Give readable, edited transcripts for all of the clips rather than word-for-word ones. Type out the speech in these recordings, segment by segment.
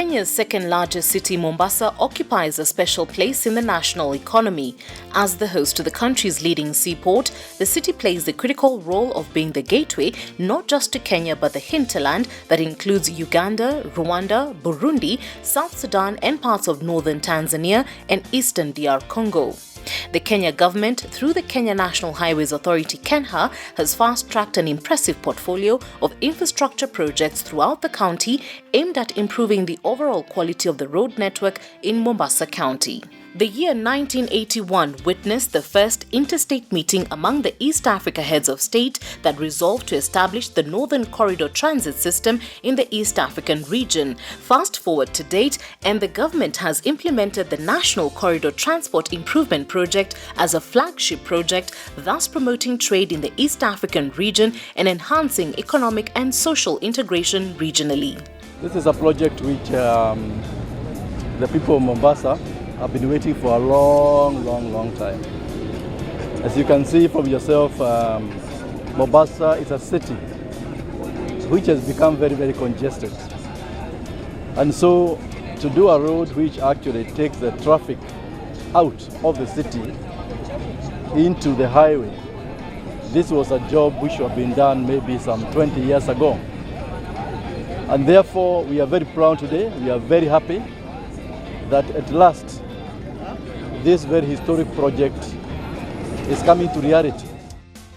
Kenya's second-largest city, Mombasa, occupies a special place in the national economy. As the host to the country's leading seaport, the city plays the critical role of being the gateway not just to Kenya but the hinterland that includes Uganda, Rwanda, Burundi, South Sudan and parts of northern Tanzania and eastern DR Congo. The Kenya government, through the Kenya National Highways Authority (KENHA), has fast-tracked an impressive portfolio of infrastructure projects throughout the county aimed at improving the overall quality of the road network in Mombasa County. The year 1981 witnessed the first interstate meeting among the East Africa heads of state that resolved to establish the Northern Corridor Transit System in the East African region. Fast forward to date, and the government has implemented the National Corridor Transport Improvement Project as a flagship project, thus promoting trade in the East African region and enhancing economic and social integration regionally. This is a project which the people of Mombasa have been waiting for a long time. As you can see from yourself, Mombasa is a city which has become very congested. And so to do a road which actually takes the traffic out of the city into the highway, this was a job which should have been done maybe some 20 years ago. And therefore we are very proud today, we are very happy that at last this very historic project is coming to reality.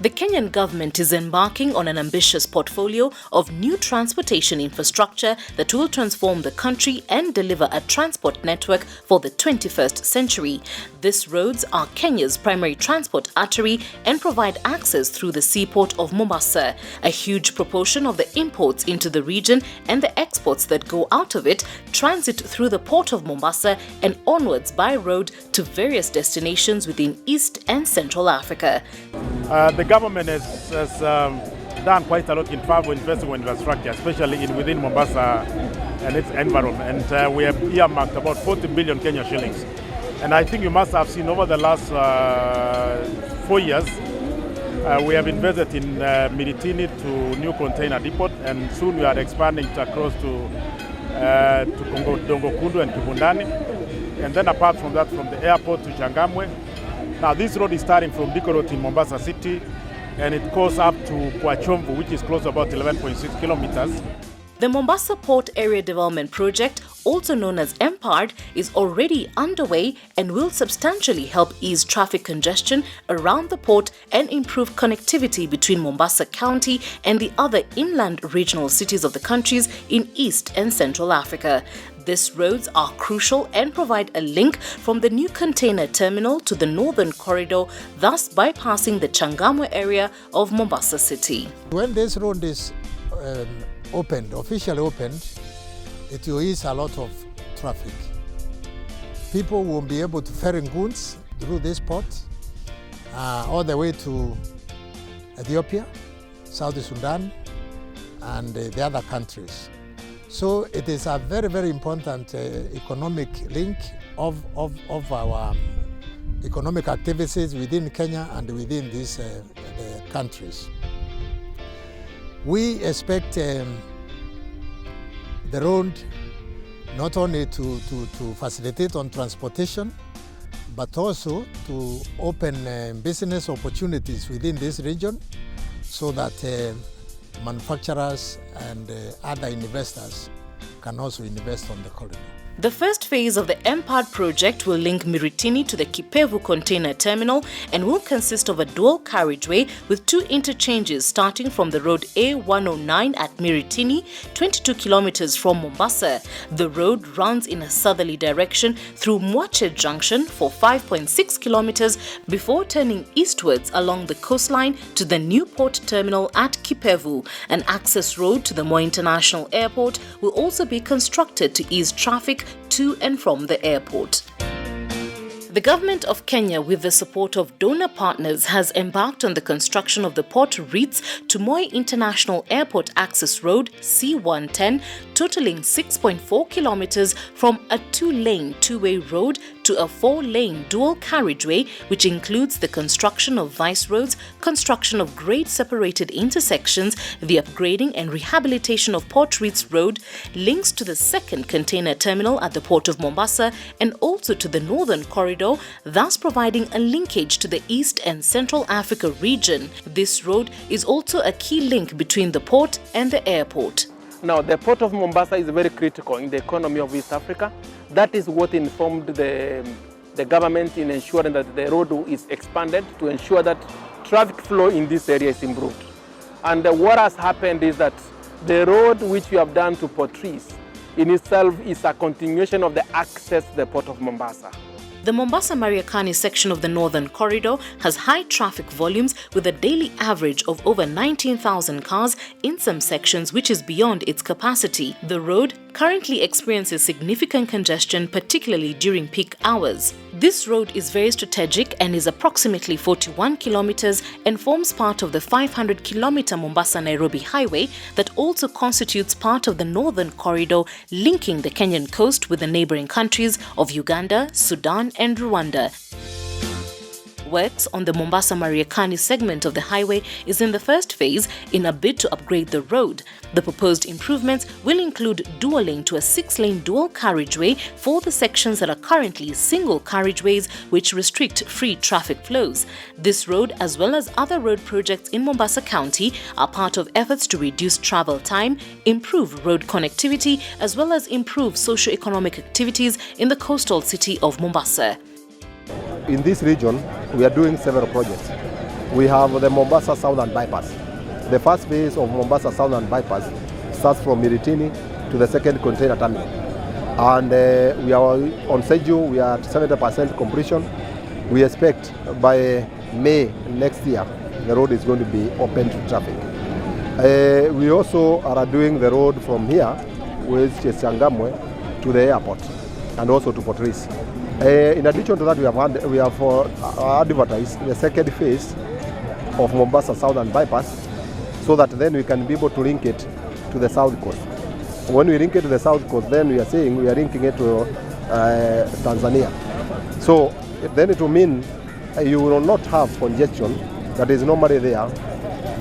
The Kenyan government is embarking on an ambitious portfolio of new transportation infrastructure that will transform the country and deliver a transport network for the 21st century. These roads are Kenya's primary transport artery and provide access through the seaport of Mombasa. A huge proportion of the imports into the region and the exports that go out of it transit through the port of Mombasa and onwards by road to various destinations within East and Central Africa. The government has done quite a lot in travel investment infrastructure, especially within Mombasa and its environment. And we have earmarked about 40 billion Kenya shillings. And I think you must have seen over the last 4 years, we have invested in Miritini to new container depot, and soon we are expanding it across to Dongho, Kundu and Kibundani. And then apart from that, from the airport to Changamwe. Now this road is starting from Diko Road in Mombasa City and it goes up to Kwachomvu, which is close to about 11.6 kilometers. The Mombasa Port Area Development Project, also known as MPARD, is already underway and will substantially help ease traffic congestion around the port and improve connectivity between Mombasa County and the other inland regional cities of the countries in East and Central Africa. These roads are crucial and provide a link from the new container terminal to the Northern Corridor, thus bypassing the Changamwe area of Mombasa City. When this road is officially opened, it will ease a lot of traffic. People will be able to ferry goods through this port all the way to Ethiopia, South Sudan, and the other countries. So it is a very important economic link of our economic activities within Kenya and within these countries. We expect the road not only to facilitate on transportation, but also to open business opportunities within this region so that manufacturers and other investors can also invest on the corridor. The first phase of the MPARD project will link Miritini to the Kipevu container terminal and will consist of a dual carriageway with 2 interchanges starting from the road A109 at Miritini, 22 kilometers from Mombasa. The road runs in a southerly direction through Mwache Junction for 5.6 kilometers before turning eastwards along the coastline to the new port terminal at Kipevu. An access road to the Moi International Airport will also be constructed to ease traffic to and from the airport. The government of Kenya, with the support of donor partners, has embarked on the construction of the Port Reitz to Moi International Airport Access Road C110, totaling 6.4 kilometers from a 2-lane two-way road to a 4-lane dual carriageway, which includes the construction of vice roads, construction of grade-separated intersections, the upgrading and rehabilitation of Port Reitz Road, links to the second container terminal at the Port of Mombasa, and also to the Northern Corridor, thus providing a linkage to the East and Central Africa region. This road is also a key link between the port and the airport. Now, the Port of Mombasa is very critical in the economy of East Africa. That is what informed the government in ensuring that the road is expanded to ensure that traffic flow in this area is improved. And what has happened is that the road which we have done to Port Reitz in itself is a continuation of the access to the Port of Mombasa. The Mombasa-Mariakani section of the Northern Corridor has high traffic volumes with a daily average of over 19,000 cars in some sections, which is beyond its capacity. The road currently experiences significant congestion, particularly during peak hours. This road is very strategic and is approximately 41 kilometers and forms part of the 500-kilometer Mombasa-Nairobi highway that also constitutes part of the Northern Corridor, linking the Kenyan coast with the neighboring countries of Uganda, Sudan and Rwanda. Works on the Mombasa-Mariakani segment of the highway is in the first phase in a bid to upgrade the road. The proposed improvements will include dualing to a 6-lane dual carriageway for the sections that are currently single carriageways, which restrict free traffic flows. This road, as well as other road projects in Mombasa County, are part of efforts to reduce travel time, improve road connectivity, as well as improve socio-economic activities in the coastal city of Mombasa. In this region, we are doing several projects. We have the Mombasa Southern Bypass. The first phase of Mombasa Southern Bypass starts from Miritini to the second container terminal. And we are on schedule, we are at 70% completion. We expect by May next year, the road is going to be open to traffic. We also are doing the road from here, which is Changamwe, to the airport and also to Port Reitz. In addition to that, we have advertised the second phase of Mombasa Southern Bypass, so that then we can be able to link it to the south coast. When we link it to the south coast, then we are saying we are linking it to Tanzania. So then it will mean you will not have congestion that is normally there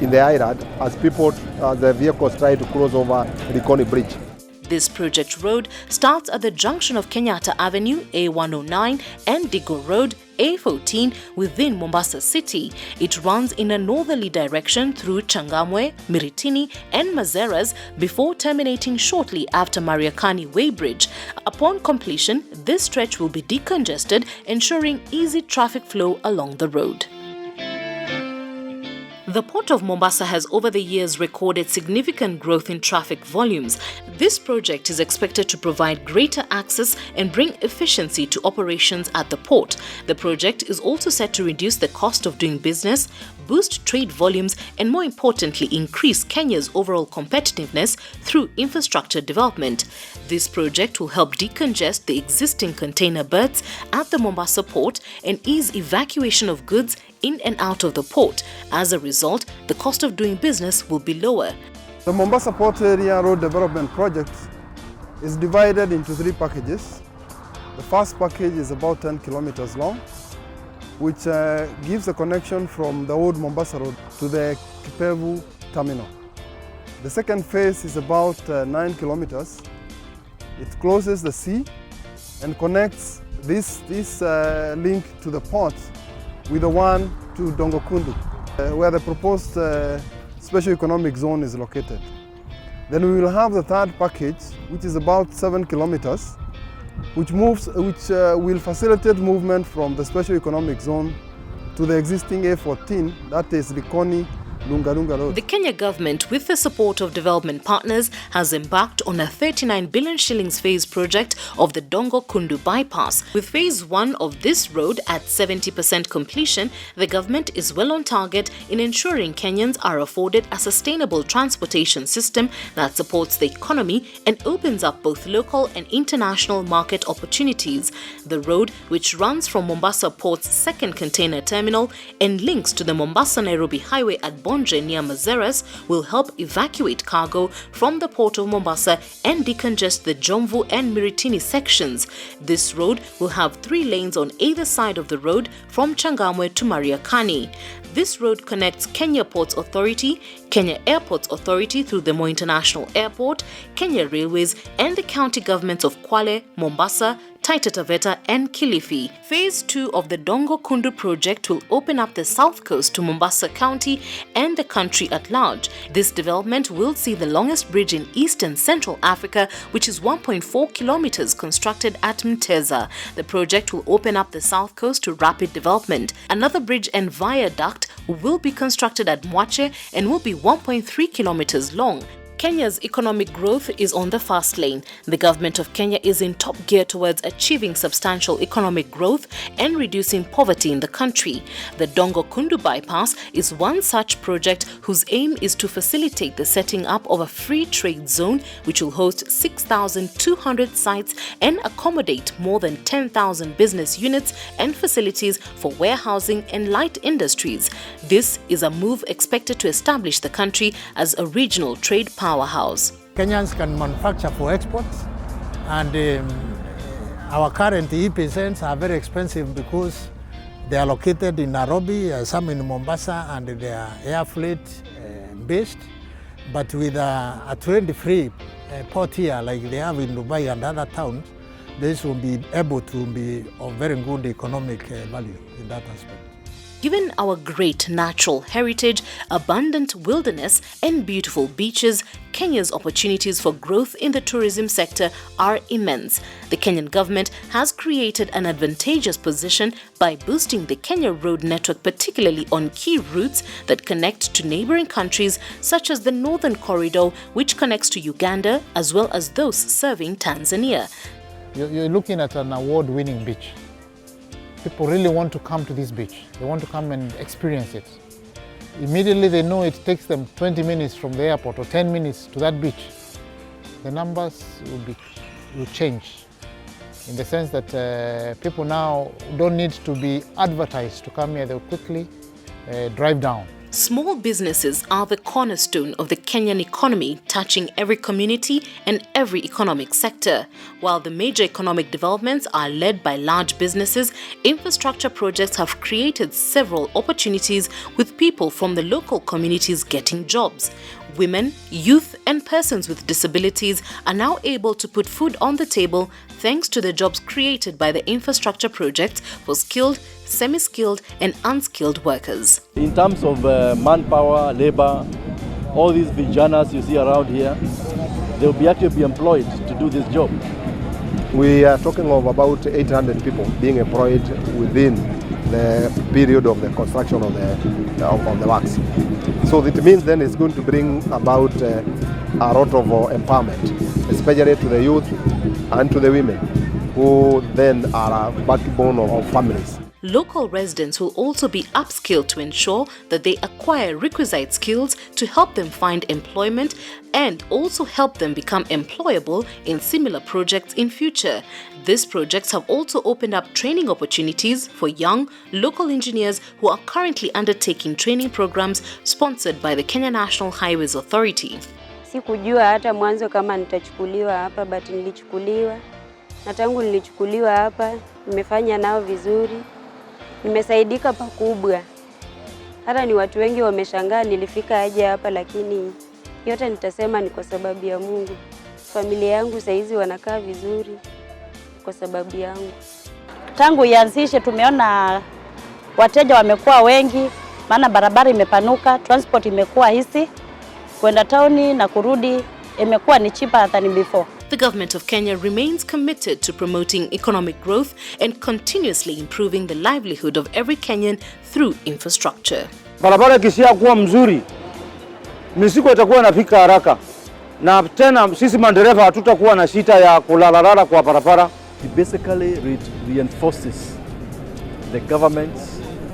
in the island as the vehicles try to cross over Likoni Bridge. This project road starts at the junction of Kenyatta Avenue A109 and Digo Road A14 within Mombasa City. It runs in a northerly direction through Changamwe, Miritini and Mazeras before terminating shortly after Mariakani Weighbridge. Upon completion, this stretch will be decongested, ensuring easy traffic flow along the road. The Port of Mombasa has over the years recorded significant growth in traffic volumes. This project is expected to provide greater access and bring efficiency to operations at the port. The project is also set to reduce the cost of doing business, boost trade volumes, and more importantly, increase Kenya's overall competitiveness through infrastructure development. This project will help decongest the existing container berths at the Mombasa port and ease evacuation of goods in and out of the port. As a result, the cost of doing business will be lower. The Mombasa Port Area Road Development Project is divided into 3 packages. The first package is about 10 kilometers long, which gives a connection from the old Mombasa Road to the Kipevu terminal. The second phase is about 9 kilometers. It closes the sea and connects this link to the port with the one to Dongho Kundu, where the proposed special economic zone is located. Then we will have the third package, which is about 7 kilometers, which will facilitate movement from the special economic zone to the existing A14, that is Likoni, Lunga Road. The Kenya government, with the support of development partners, has embarked on a 39 billion shillings phase project of the Dongho Kundu bypass. With phase 1 of this road at 70% completion, the government is well on target in ensuring Kenyans are afforded a sustainable transportation system that supports the economy and opens up both local and international market opportunities. The road, which runs from Mombasa Port's second container terminal and links to the Mombasa-Nairobi highway at Bonje near Mazeras, will help evacuate cargo from the port of Mombasa and decongest the Jomvu and Miritini sections. This road will have 3 lanes on either side of the road from Changamwe to Mariakani. This road connects Kenya Ports Authority, Kenya Airports Authority through the Moi International Airport, Kenya Railways and the county governments of Kwale, Mombasa, Taita Taveta and Kilifi. Phase 2 of the Dongho Kundu project will open up the south coast to Mombasa County and the country at large. This development will see the longest bridge in East and Central Africa, which is 1.4 kilometers, constructed at Mteza. The project will open up the south coast to rapid development. Another bridge and viaduct will be constructed at Mwache and will be 1.3 kilometers long. Kenya's economic growth is on the fast lane. The government of Kenya is in top gear towards achieving substantial economic growth and reducing poverty in the country. The Dongho Kundu bypass is one such project whose aim is to facilitate the setting up of a free trade zone which will host 6,200 sites and accommodate more than 10,000 business units and facilities for warehousing and light industries. This is a move expected to establish the country as a regional trade powerhouse. Kenyans can manufacture for export, and our current EPCs are very expensive because they are located in Nairobi, some in Mombasa, and they are air fleet based. But with a trade-free port here, like they have in Dubai and other towns, this will be able to be of very good economic value in that aspect. Given our great natural heritage, abundant wilderness and beautiful beaches, Kenya's opportunities for growth in the tourism sector are immense. The Kenyan government has created an advantageous position by boosting the Kenya road network, particularly on key routes that connect to neighboring countries such as the Northern Corridor, which connects to Uganda, as well as those serving Tanzania. You're looking at an award-winning beach. People really want to come to this beach. They want to come and experience it. Immediately they know it takes them 20 minutes from the airport or 10 minutes to that beach. The numbers will change in the sense that people now don't need to be advertised to come here. They'll quickly drive down. Small businesses are the cornerstone of the Kenyan economy, touching every community and every economic sector. While the major economic developments are led by large businesses, infrastructure projects have created several opportunities with people from the local communities getting jobs. Women, youth and persons with disabilities are now able to put food on the table thanks to the jobs created by the infrastructure projects for skilled, semi-skilled and unskilled workers. In terms of manpower, labor, all these vijanas you see around here, they will be actually employed to do this job. We are talking of about 800 people being employed within the period of the construction of the works. So it means then it's going to bring about a lot of empowerment, especially to the youth and to the women, who then are a backbone of families. Local residents will also be upskilled to ensure that they acquire requisite skills to help them find employment and also help them become employable in similar projects in future. These projects have also opened up training opportunities for young local engineers who are currently undertaking training programs sponsored by the Kenya National Highways Authority. Sikujua hata mwanzo kama nitachukuliwa hapa, but nilichukuliwa. Na tangu nilichukuliwa hapa, nimefanya nao vizuri. Nimesaidika pakubwa. Hata ni watu wengi wameshangaa nilifika aje hapa, lakini yote nitasema ni kwa sababu ya Mungu. Familia yangu saizi wanakaa vizuri kwa sababu yangu. Tangu ianzishe tumeona wateja wamekuwa wengi, maana barabara imepanuka, transport imekuwa hisi, kwenda tauni na kurudi imekuwa ni cheaper than before. The government of Kenya remains committed to promoting economic growth and continuously improving the livelihood of every Kenyan through infrastructure. Barabara ikisha kuwa mzuri, mizigo itakuwa inafika haraka, na tena sisi madereva hatutakuwa na shida ya kulalala kwa barabara. He basically reinforces the government's